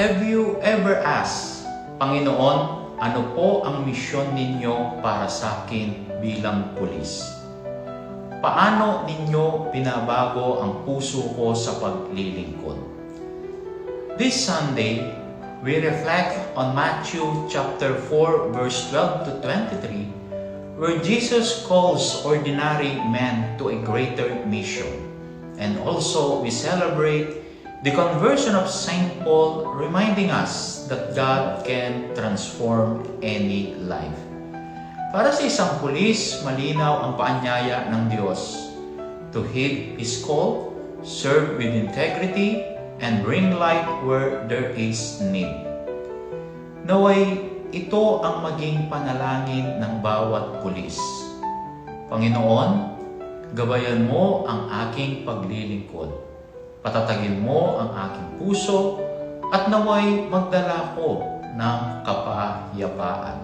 Have you ever asked, Panginoon, ano po ang misyon ninyo para sa akin bilang pulis? Paano ninyo binabago ang puso ko sa paglilingkod? This Sunday, we reflect on Matthew chapter 4 verse 12 to 23, where Jesus calls ordinary men to a greater mission. And also, we celebrate the conversion of Saint Paul, reminding us that God can transform any life. Para sa isang pulis, malinaw ang paanyaya ng Diyos to heed His call, serve with integrity, and bring light where there is need. Naway, ito ang maging panalangin ng bawat pulis. Panginoon, gabayan mo ang aking paglilingkod. Patatagin mo ang aking puso at naway magdala ko ng kapayapaan.